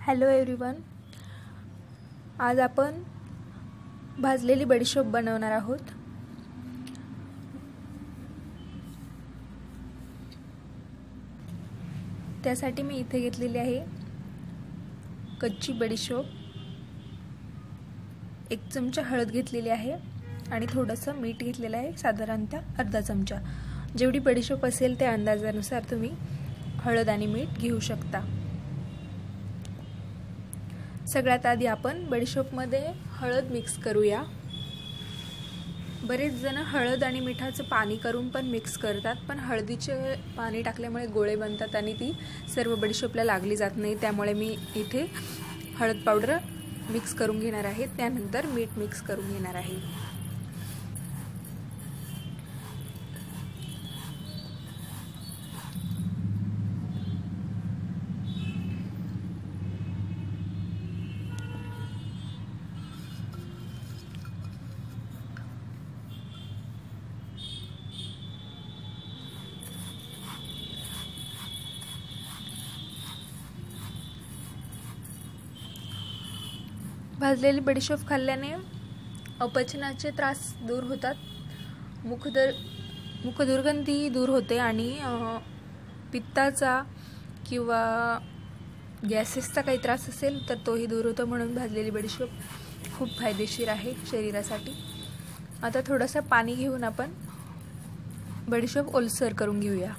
Hello everyone, आज आपण भाजलेली बडीशोप बनवणार आहोत। त्यासाठी मी इथे घेतलेली आहे कच्ची बडीशोप, 1 चमचा हळद घेतलेली आहे आणि थोडंसं मीठ घेतलेलं आहे, साधारणतः अर्धा चमचा। जेवढी बडीशोप असेल त्या अंदाजानुसार तुम्ही हळद आणि मीठ घेऊ शकता। सगळ्यात आधी आपण बडीशोपमध्ये हळद मिक्स करूया। बरेच जण हळद आणि मिठाचं पाणी करून पण मिक्स करतात, पण हळदीचे पाणी टाकल्यामुळे गोळे बनतात आणि ती सर्व बडीशोपला लागली जात नाही। त्यामुळे मी इथे हळद पावडर मिक्स करून घेणार आहे, त्यानंतर मीठ मिक्स करून घेणार आहे। भाजलेली बडीशोप खाल्ल्याने अपचनाचे त्रास दूर होतात, मुखदुर्गंधी दूर होते आणि पित्ताचा किंवा गॅसेसचा काही त्रास असेल तर तोही दूर होतो। म्हणून भाजलेली बडीशोप खूप फायदेशीर आहे शरीरासाठी। आता थोडंसं पाणी घेऊन आपण बडीशोप ओलसर करून घेऊया।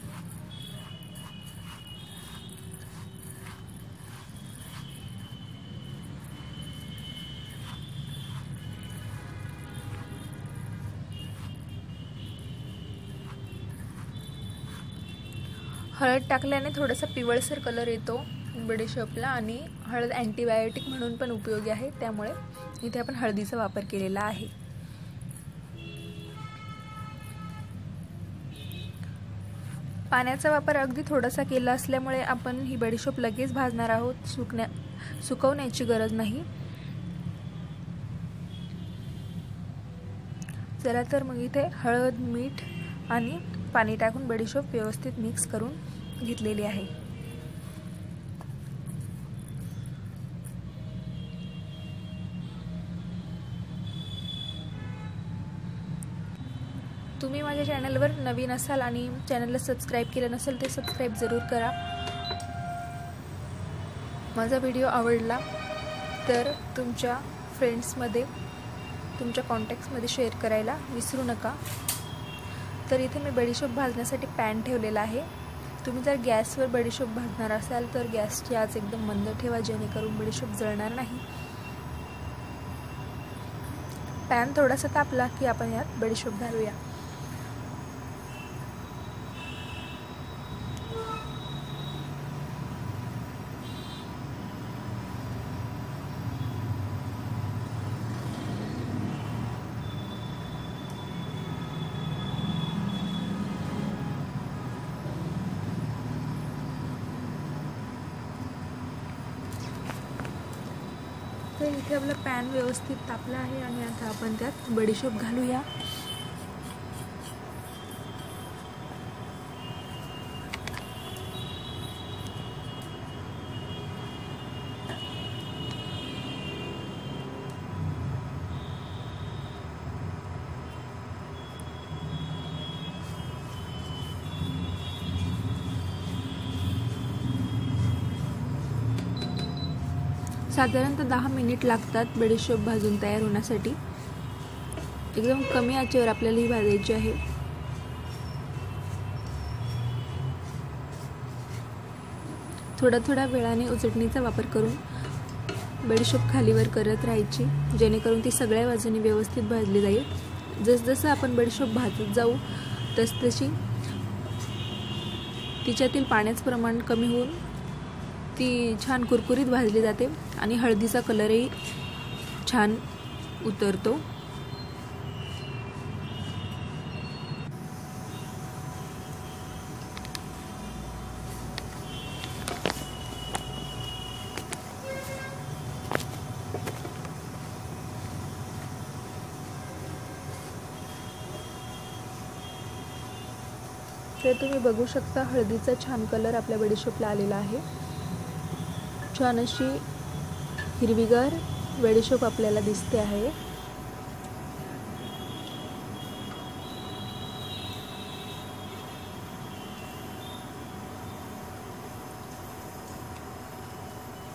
हळद टाकल्याने थोडासा पिवळसर कलर येतो बडीशोपला आणि हळद अँटीबायोटिक म्हणून पण उपयोगी आहे, त्यामुळे इथे आपण हळदीचा वापर केलेला आहे। पाण्याचा वापर अगदी थोडासा केला असल्यामुळे आपण ही बडीशोप लगेच भाजणार आहोत, सुकवण्याची गरज नाही। चला तर मग इथे हळद, मीठ आणि पाणी टाकून बडीशोप व्यवस्थित मिक्स करून घेतलेली आहे। तुम्ही माझ्या चॅनलवर नवीन असाल आणि चॅनलला सबस्क्राइब केलं नसेल तर सबस्क्राइब जरूर करा। माझा व्हिडिओ आवडला तर तुमच्या फ्रेंड्समध्ये, तुमच्या कॉन्टॅक्ट्समध्ये शेअर करायला विसरू नका। तर इथे मी बडीशोप भाजण्यासाठी पॅन ठेवलेला आहे। तुम्ही जर गॅसवर बडीशोप भाजणार असाल तर गॅसची आच एकदम मंद ठेवा, जेणेकरून बडीशोप जळणार नाही। पॅन थोडासा तापला की आपण यात बडीशोप घालूया। तर इथे आपला पॅन व्यवस्थित तापला आहे आणि आता आपण त्यात बडीशोप घालूया। साधारणतः 10 मिनिट लागतात बडीशोप भाजून तयार होण्यासाठी। एकदम कमी आचेवर आपल्याला ही भाजायची आहे। थोड्या वेळाने उचटणीचा वापर करून बडीशोप खालीवर करत राहायची, जेणेकरून ती सगळ्या बाजूनी व्यवस्थित भाजली जाईल। जसजसं आपण बडीशोप भाजत जाऊ तसतशी तिच्यातील पाण्याचं प्रमाण कमी होऊन ती छान कुरकुरीत भाजली जाते आणि हळदीचा कलरही छान उतरतो। तर तुम्ही बघू शकता हळदीचा छान कलर आपल्या बडीशोपला आलेला आहे। छान अशी हिरवीगार बडीशोप आपल्याला दिसते आहे।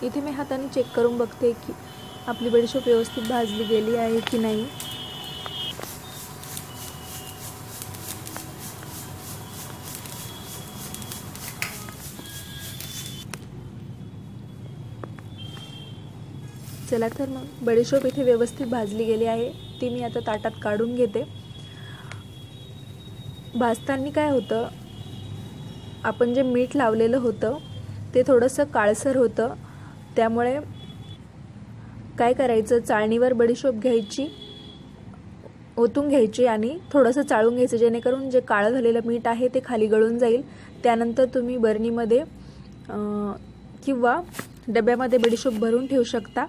इथे मी हाताने चेक करून बघते की आपली बडीशोप व्यवस्थित भाजली गेली आहे की नाही। चला तर मग बडीशोप इथे व्यवस्थित भाजली गेली आहे, ती मी आता ताटात काढून घेते। भाजताना काय होतं, आपण जे मीठ लावलेलं होतं ते थोडंसं काळसर होतं, त्यामुळे काय करायचं, चाळणीवर बडीशोप घ्यायची, ओतून घ्यायची आणि थोडंसं चाळून घ्यायचं, जेणेकरून जे काळं झालेलं मीठ आहे ते खाली गळून जाईल। त्यानंतर तुम्ही बरणीमध्ये किंवा डब्यामध्ये बडीशोप भरून ठेवू शकता।